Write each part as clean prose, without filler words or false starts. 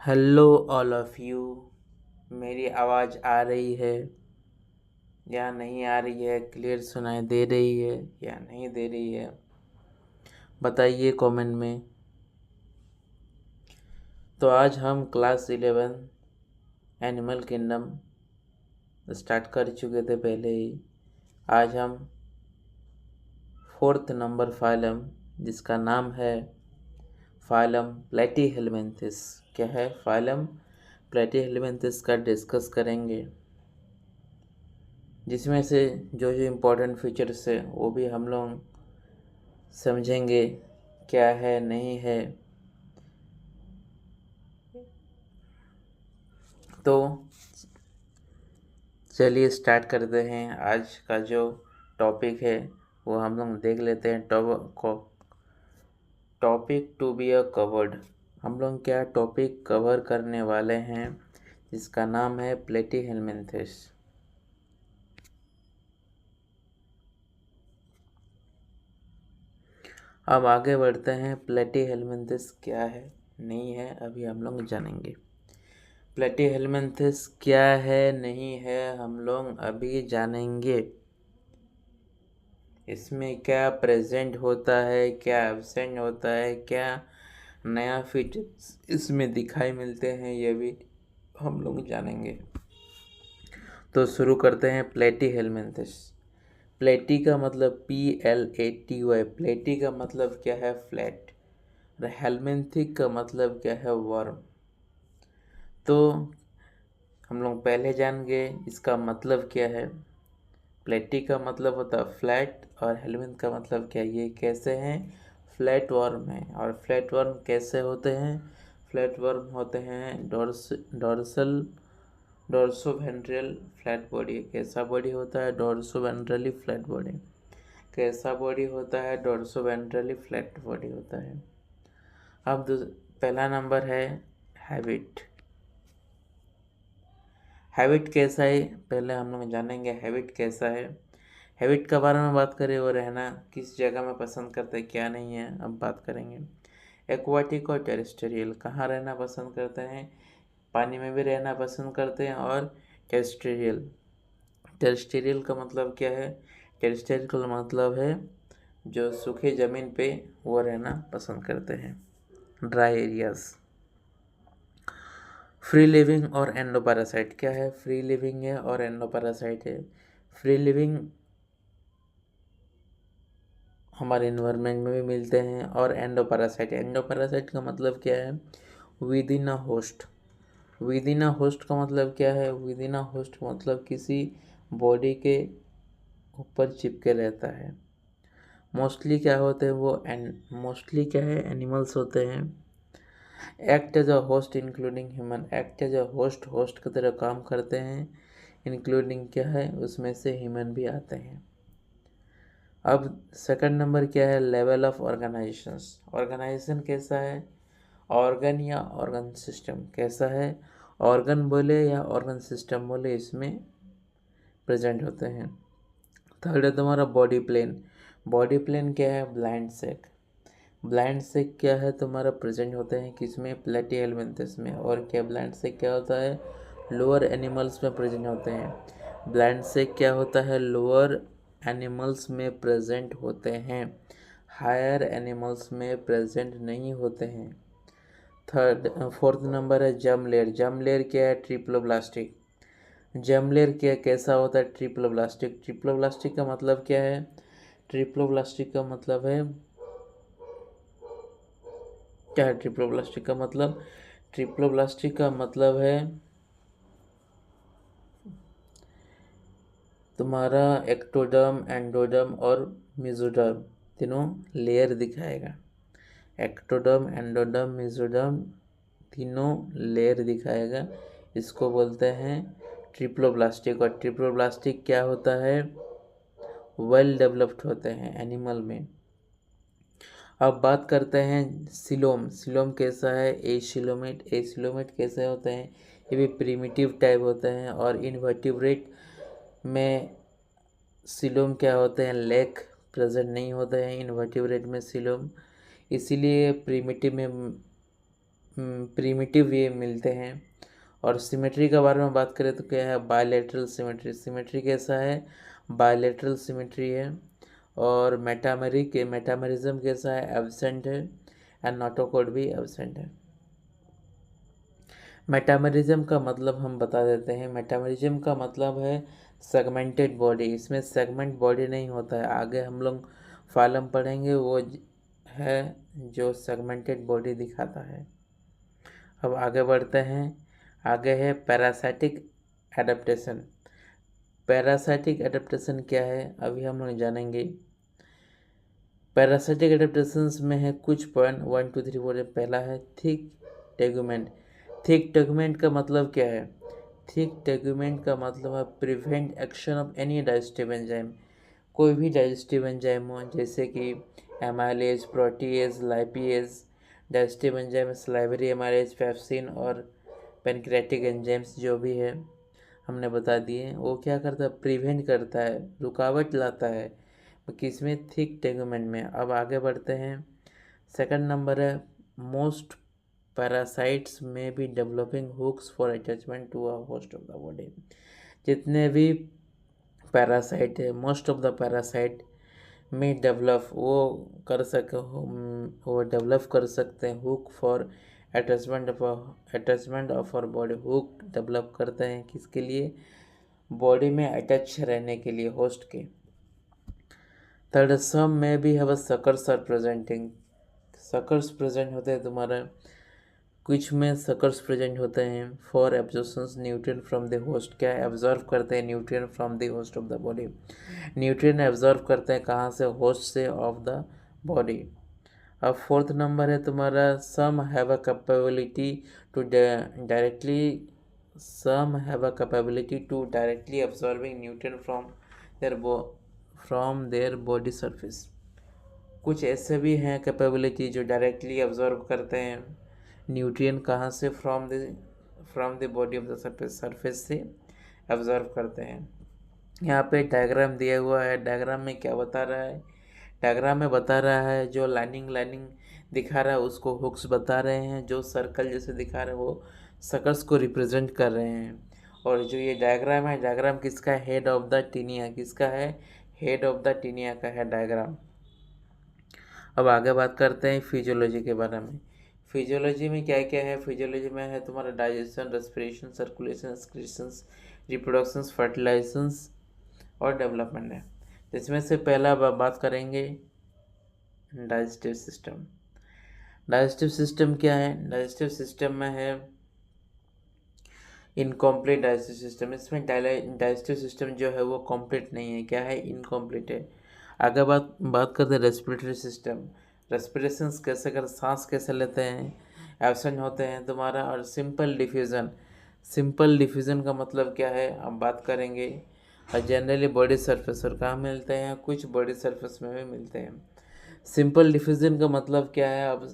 Hello all of you. मेरी आवाज़ आ रही है या नहीं आ रही है? क्लियर सुनाई दे रही है या नहीं दे रही है? बताइए कमेंट में। तो आज हम क्लास 11 एनिमल किंगडम स्टार्ट कर चुके थे पहले ही। आज हम 4th नंबर फाइलम, जिसका नाम है फाइलम प्लेटीहेलमिन्थेस। क्या है? फाइलम प्लेटीहेलमिन्थेस का डिस्कस करेंगे, जिसमें से जो जो इम्पोर्टेंट फीचर्स है वो भी हम लोग समझेंगे क्या है नहीं है। तो चलिए स्टार्ट करते हैं। आज का जो टॉपिक है वो हम लोग देख लेते हैं। Topic to be a covered. हम लोग क्या टॉपिक कवर करने वाले हैं, जिसका नाम है प्लेटीहेलमिन्थेस। अब आगे बढ़ते हैं। प्लेटीहेलमिन्थेस क्या है नहीं है अभी हम लोग जानेंगे। प्लेटीहेलमिन्थेस क्या है नहीं है हम लोग अभी जानेंगे। इसमें क्या प्रेजेंट होता है, क्या एब्सेंट होता है, क्या नया फीचर्स इसमें दिखाई मिलते हैं, ये भी हम लोग जानेंगे। तो शुरू करते हैं। प्लेटीहेलमिन्थेस। प्लेटी का मतलब PLATY। प्लेटी का मतलब क्या है? फ्लैट। और हेलमिन्थिक का मतलब क्या है? वर्म। तो हम लोग पहले जान गए इसका मतलब क्या है। प्लेटी का मतलब होता है फ्लैट और हेलमिंथ का मतलब क्या? ये कैसे हैं? फ्लैट वर्म है। और फ्लैट वर्म कैसे होते हैं? फ्लैट वर्म होते हैं डोर्सल डोर्सोवेंट्रल फ्लैट बॉडी। कैसा बॉडी होता है? डोर्सोवेंट्रली फ्लैट बॉडी। कैसा बॉडी होता है? डोर्सोवेंट्रली फ्लैट बॉडी होता है। अब पहला नंबर है हैबिट। हैबिट कैसा है पहले हम लोग जानेंगे। हैबिट कैसा है? हैबिट के बारे में बात करें, वो रहना किस जगह में पसंद करते हैं क्या नहीं है, अब बात करेंगे। एक्वाटिक और टेरेस्ट्रियल, कहाँ रहना पसंद करते हैं? पानी में भी रहना पसंद करते हैं। और टेरेस्ट्रियल, टेरेस्ट्रियल का मतलब क्या है? टेरेस्ट्रियल का मतलब है जो सूखे ज़मीन पे वो रहना पसंद करते हैं, ड्राई एरियाज। फ्री लिविंग और एंडोपैरासाइट क्या है? फ्री लिविंग है और एंडोपैरासाइट है। फ्री लिविंग हमारे इन्वायरमेंट में भी मिलते हैं। और एंडोपैरासाइट, एंडोपैरासाइट का मतलब क्या है? With in a host. With in a host का मतलब क्या है? विद इन अ होस्ट मतलब किसी बॉडी के ऊपर चिपके रहता है। मोस्टली क्या होते हैं वो? मोस्टली क्या है? एनिमल्स होते हैं। Act as a host including human. Act as a host, host की तरह काम करते हैं। इंक्लूडिंग क्या है? उसमें से ह्यूमन भी आते हैं। अब सेकंड नंबर क्या है? Level of organisations. ऑर्गेनाइजेशन कैसा है? ऑर्गन या ऑर्गन सिस्टम कैसा है? ऑर्गन बोले या ऑर्गन सिस्टम बोले, इसमें प्रेजेंट होते हैं। थर्ड है तुम्हारा बॉडी प्लेन। बॉडी प्लेन क्या है? ब्लाइंड सेक। ब्लाइंड सेक क्या है तुम्हारा? प्रेजेंट होते हैं किसमें? प्लेटीहेलमिन्थेस में। और क्या ब्लाइंड सेक क्या होता है? लोअर एनिमल्स में प्रेजेंट होते हैं। ब्लाइंड सेक क्या होता है? लोअर एनिमल्स में प्रेजेंट होते हैं, हायर एनिमल्स में प्रेजेंट नहीं होते हैं। फोर्थ नंबर है जर्म लेयर। जर्म लेयर क्या है? ट्रिप्लोब्लास्टिक। जर्म लेयर क्या कैसा होता है? ट्रिप्लोब्लास्टिक। ट्रिप्लोब्लास्टिक का मतलब क्या है? ट्रिप्लोब्लास्टिक का मतलब है क्या है? ट्रिप्लोब्लास्टिक का मतलब, ट्रिप्लोब्लास्टिक का मतलब है तुम्हारा एक्टोडर्म, एंडोडर्म और मेसोडर्म, तीनों लेयर दिखाएगा। एक्टोडर्म, एंडोडर्म, मेसोडर्म तीनों लेयर दिखाएगा। इसको बोलते हैं ट्रिप्लोब्लास्टिक। और ट्रिप्लोब्लास्टिक क्या होता है? वेल डेवलप्ड होते हैं एनिमल में। अब बात करते हैं सिलोम। सिलोम कैसा है? एसिलोमेट। एसिलोमेट कैसे होते हैं? ये भी प्रिमिटिव टाइप होते हैं। और इनवर्टिब्रेट में सिलोम क्या होते हैं? लेग प्रेजेंट नहीं होते हैं इनवर्टिब्रेट में सिलोम, इसीलिए प्रिमिटिव में प्रीमिटिव वे मिलते हैं। और सिमेट्री के बारे में बात करें तो क्या है, बायलैटरल सिमेट्री। सिमेट्री कैसा है, बायलैटरल सिमेट्री है। और मेटामरिज्म कैसा है, एब्सेंट है। एंड नोटोकॉर्ड भी एब्सेंट है। मेटामरिज्म का मतलब हम बता देते हैं। मेटामरिज्म का मतलब है सेगमेंटेड बॉडी। इसमें सेगमेंट बॉडी नहीं होता है, आगे हम लोग फालम पढ़ेंगे, वो है जो सेगमेंटेड बॉडी दिखाता है। अब आगे बढ़ते हैं। आगे है पैरासाइटिक एडेप्टेशन। पैरासाइटिक एडेप्टेशन क्या है, अभी हम लोग जानेंगे। पैरासाइटिक एडेप्टेशंस में है कुछ पॉइंट 1 2 3 4। पहला है थिक टेगुमेंट। थिक टेगुमेंट का मतलब क्या है, थिक टेगुमेंट का मतलब है prevent action of any digestive enzyme. कोई भी डाइजेस्टिव एंजाइम हो, जैसे कि amylase, protease, lipase. Digestive enzyme salivary amylase, pepsin और पेनक्रियाटिक एंजाइम्स जो भी है हमने बता दिए। वो क्या करता है, प्रिवेंट करता है, रुकावट लाता है किसमें, थिक टेगुमेंट में। अब आगे बढ़ते हैं। सेकंड नंबर है मोस्ट पैरासाइट्स में be developing hooks for attachment to a host of the body. जितने भी पैरासाइट है, मोस्ट ऑफ द पैरासाइट में डेवलप वो डेवलप कर सकते हैं hook for attachment of our body. Hook develop करते हैं किसके लिए, बॉडी में अटैच रहने के लिए होस्ट के। थर्ड, सम में भी have suckers are presenting. Suckers present होते हैं तुम्हारा, कुछ में सकर्स प्रेजेंट होते हैं for absorptions nutrient from the host. क्या एब्जॉर्व करते हैं nutrient from the host of the body. Nutrient absorb करते हैं कहाँ से, होस्ट से, ऑफ द बॉडी। अब फोर्थ नंबर है तुम्हारा some have a capability to directly absorbing nutrient from their body surface. कुछ ऐसे भी हैं कैपेबिलिटी जो डायरेक्टली अब्जॉर्ब करते हैं न्यूट्रिएंट कहाँ से, from the body of the surface से अब्जॉर्ब करते हैं। यहाँ पे डायग्राम दिया हुआ है। डायग्राम में क्या बता रहा है, डायग्राम में बता रहा है जो लाइनिंग दिखा रहा है उसको हुक्स बता रहे हैं, जो सर्कल जैसे दिखा रहे हैं वो सकर्स को रिप्रेजेंट कर रहे हैं। और जो ये डायग्राम है, डायग्राम किसका है, हेड ऑफ द टीनिया। किसका है, हेड ऑफ द टीनिया का है डायग्राम। अब आगे बात करते हैं फिजियोलॉजी के बारे में। फिजियोलॉजी में क्या क्या है, फिजियोलॉजी में है तुम्हारा डाइजेशन, रेस्पिरेशन, सर्कुलेशन, एक्सक्रीशंस, रिप्रोडक्शंस, फर्टिलाइजेशंस और डेवलपमेंट है। जिसमें से पहला बात करेंगे डाइजेस्टिव सिस्टम। डाइजेस्टिव सिस्टम क्या है, डाइजेस्टिव सिस्टम में है इनकम्प्लीट डाइजेस्टिव सिस्टम। इसमें डाइजेस्टिव सिस्टम जो है वो कंप्लीट नहीं है, क्या है, इनकम्प्लीट है। आगे बात करते हैं रेस्पिरेटरी सिस्टम। रेस्पिरेशन कैसे कर, सांस कैसे लेते हैं, एब्सेंट होते हैं तुम्हारा। और सिंपल डिफ्यूज़न, सिंपल डिफ्यूज़न का मतलब क्या है अब बात करेंगे। और जनरली बॉडी सरफेस और कहाँ मिलते हैं, कुछ बॉडी सरफेस में भी मिलते हैं। सिंपल डिफ्यूज़न का मतलब क्या है, अब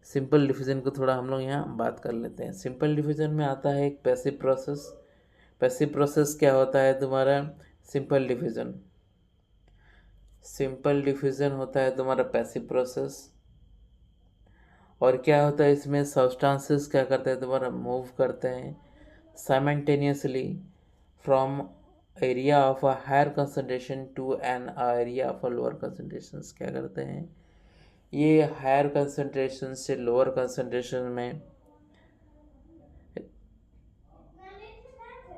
सिंपल डिफ्यूज़न को थोड़ा हम लोग यहाँ बात कर लेते हैं। सिंपल डिफ्यूज़न में आता है एक पैसिव प्रोसेस। पैसिव प्रोसेस क्या होता है तुम्हारा, सिंपल डिफ्यूज़न। सिंपल डिफ्यूज़न होता है तुम्हारा पैसिव प्रोसेस। और क्या होता है इसमें, सब्सटेंसेस क्या करते हैं तुम्हारा, मूव करते हैं simultaneously from area of a higher concentration to an area of a lower concentration. क्या करते हैं, ये हायर कंसंट्रेशन से लोअर कंसंट्रेशन में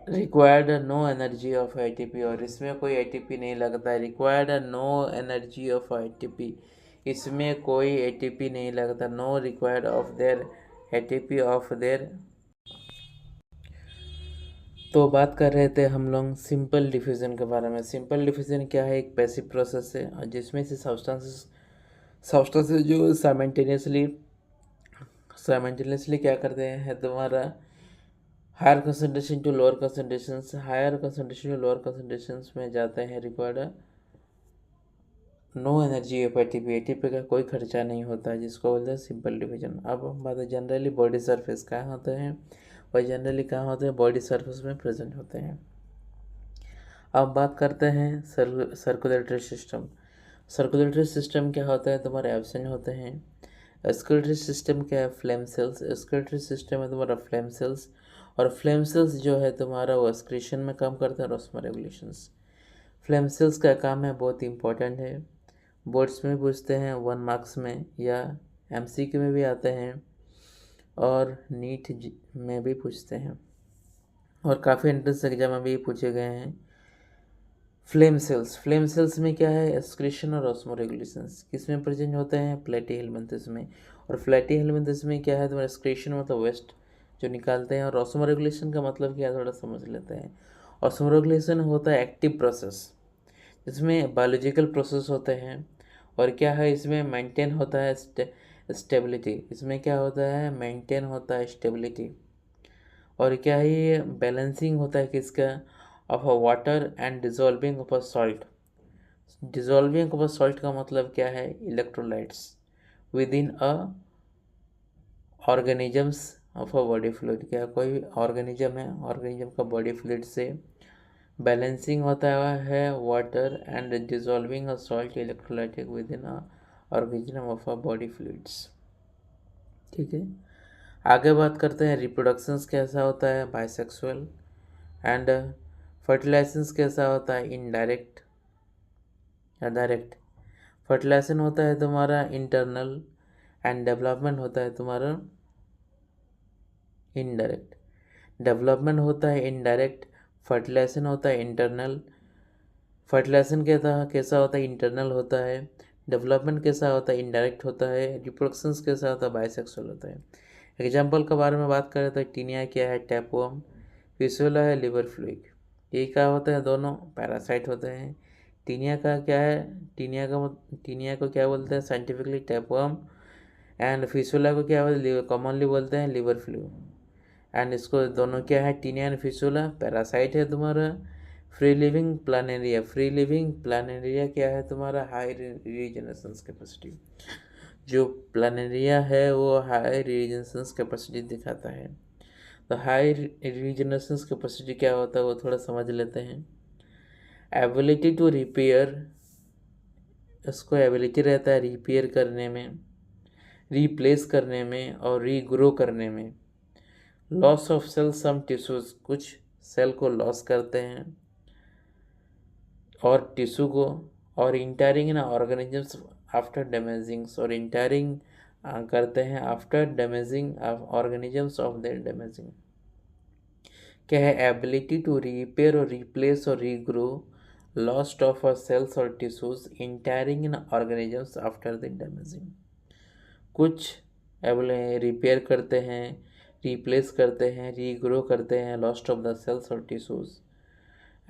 required no energy of ATP. और इसमें कोई एटीपी नहीं लगता है, required no energy of ATP. इसमें कोई एटीपी नहीं लगता, no required of there ATP of there. तो बात कर रहे थे हम लोग सिंपल डिफ्यूज़न के बारे में। सिंपल डिफ्यूज़न क्या है, एक पैसिव प्रोसेस है और जिसमें से सब्सटेंसेस जो साइमल्टेनियसली क्या करते हैं तुम्हारा, higher concentration to lower concentration, higher concentration to lower concentration में जाते हैं, required no energy of ATP. ATP का कोई खर्चा नहीं होता है, जिसको बोलते हैं सिंपल डिवीजन। अब हम बात है जनरली बॉडी सरफेस कहाँ होते हैं, और जनरली कहाँ होते हैं, बॉडी सरफेस में प्रेजेंट होते हैं। अब बात करते हैं सर्कुलेटरी सिस्टम। सर्कुलेटरी सिस्टम क्या होता है तुम्हारे, एब्सेंट होते हैं। एस्केलेटरी सिस्टम क्या है? Flame cells. एस्केलेटरी सिस्टम है तुम्हारा फ्लेम सेल्स, और फ्लेम सेल्स जो है तुम्हारा वो एक्सक्रीशन में काम करता है और ऑस्मोरेगुलेशंस। फ्लेम सेल्स का काम है बहुत इंपॉर्टेंट है, बोर्ड्स में पूछते हैं 1 मार्क्स में, या एमसीक्यू में भी आते हैं, और नीट में भी पूछते हैं, और काफ़ी एंट्रेंस एग्जाम में भी पूछे गए हैं। फ्लेम सेल्स, फ्लेम सेल्स में क्या है? एक्सक्रीशन और ऑस्मोरेगुलेशंस किस में प्रेजेंट होते हैं? प्लेटी हेलमिंथस में। और प्लेटी हेलमिंथस में क्या है तुम्हारा? एक्सक्रीशन मतलब वेस्ट जो निकालते हैं, और ऑस्मोरेगुलेशन का मतलब क्या है थोड़ा समझ लेते हैं। ऑस्मोरेगुलेशन होता है एक्टिव प्रोसेस, इसमें बायोलॉजिकल प्रोसेस होते हैं, और क्या है इसमें मेंटेन होता है स्टेबिलिटी। इसमें क्या होता है? मेंटेन होता है स्टेबिलिटी। और क्या है ये? बैलेंसिंग होता है किसका? Of a water and dissolving of a salt. Dissolving of a salt का मतलब क्या है? Electrolytes with in a organisms of a body fluid. क्या कोई ऑर्गेनिज्म है, ऑर्गेनिज्म का बॉडी फ्लूइड से बैलेंसिंग होता है water and dissolving a salt electrolytic with in a organism of a body fluids. ठीक है, आगे बात करते हैं रिप्रोडक्शंस कैसा होता है? बाइसेक्सुअल। एंड फर्टिलाइजेशंस कैसा होता है? इनडायरेक्ट या डायरेक्ट। फर्टिलाइजेशन होता है तुम्हारा इंटरनल, एंड डेवलपमेंट होता है तुम्हारा इनडायरेक्ट। डेवलपमेंट होता है इनडायरेक्ट, फर्टिलाइजेशन होता है इंटरनल। फर्टिलाइजेशन कैसा होता है? इंटरनल होता है। डेवलपमेंट कैसा होता है? इनडायरेक्ट होता है। रिप्रोडक्शंस कैसा होता है? बाइसेक्सुअल होता है। एग्जाम्पल के बारे में बात करें तो टीनिया क्या है? टैपवर्म। फिस्टुला है लिवर फ्लूइड। ये क्या होते हैं? दोनों पैरासाइट होते हैं। टीनिया का क्या है? टीनिया को क्या बोलते हैं साइंटिफिकली? टैपवर्म। एंड फिस्टुला को क्या बोलते? कॉमनली बोलते हैं लिवर फ्लू। एंड इसको दोनों क्या है? टीनिया एंड फिस्टुला पैरासाइट है तुम्हारा। Free living Planaria. Free living Planaria क्या है तुम्हारा? High regeneration capacity. जो प्लानेरिया है वो हाई रीजनरेशन कैपेसिटी दिखाता है। तो हाई रीजनरेशन कैपेसिटी क्या होता है वो थोड़ा समझ लेते हैं। एबिलिटी टू रिपेयर, इसको एबिलिटी रहता है रिपेयर करने में, रिप्लेस करने में, और रीग्रो करने में। Loss of cell some tissues, कुछ सेल को लॉस करते हैं और टिश्यू को, और entering in organisms after damagings, और इंटरिंग करते हैं after damaging organisms of their damaging. क्या है? एबिलिटी टू रिपेयर और रिप्लेस और regrow lost of a cells और tissues entering in organisms after the damaging. कुछ रिपेयर करते हैं, रिप्लेस करते हैं, रीग्रो करते हैं लॉस्ट ऑफ द सेल्स और टिश्यूज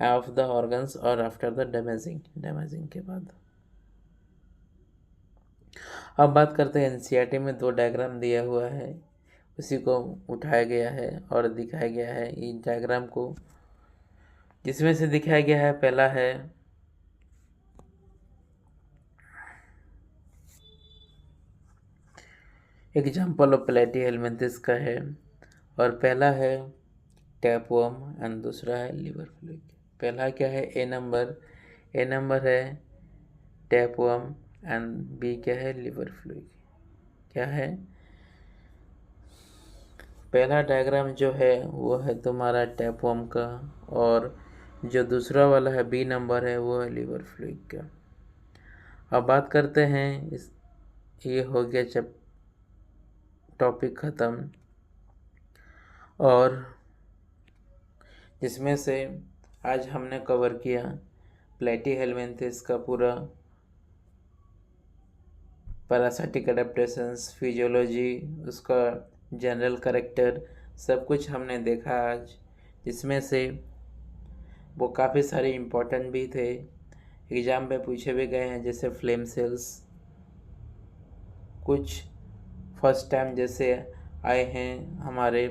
ऑफ द ऑर्गन्स और आफ्टर द डैमेजिंग के बाद। अब बात करते हैं एनसीईआरटी में 2 डायग्राम दिया हुआ है, उसी को उठाया गया है और दिखाया गया है इन डायग्राम को, जिसमें से दिखाया गया है पहला है एग्जाम्पल ऑफ प्लेटी हेलमिंथिस का है, और पहला है टैपवर्म एंड दूसरा है लिवर फ्लूइड। पहला क्या है? ए नंबर है टैपवर्म एंड बी क्या है? Liver fluid. क्या है? पहला डायग्राम जो है वो है तुम्हारा टैपवर्म का, और जो दूसरा वाला है बी नंबर है वो है लिवर फ्लूइड का। अब बात करते हैं इस, ये हो गया जब टॉपिक ख़त्म, और जिसमें से आज हमने कवर किया प्लेटी हेलमिंथिस का पूरा पैरासाइटिक एडेप्टेशंस, फिजियोलॉजी, उसका जनरल कैरेक्टर, सब कुछ हमने देखा आज, जिसमें से वो काफ़ी सारे इम्पोर्टेंट भी थे, एग्ज़ाम में पूछे भी गए हैं, जैसे फ्लेम सेल्स। कुछ फर्स्ट टाइम जैसे आए हैं हमारे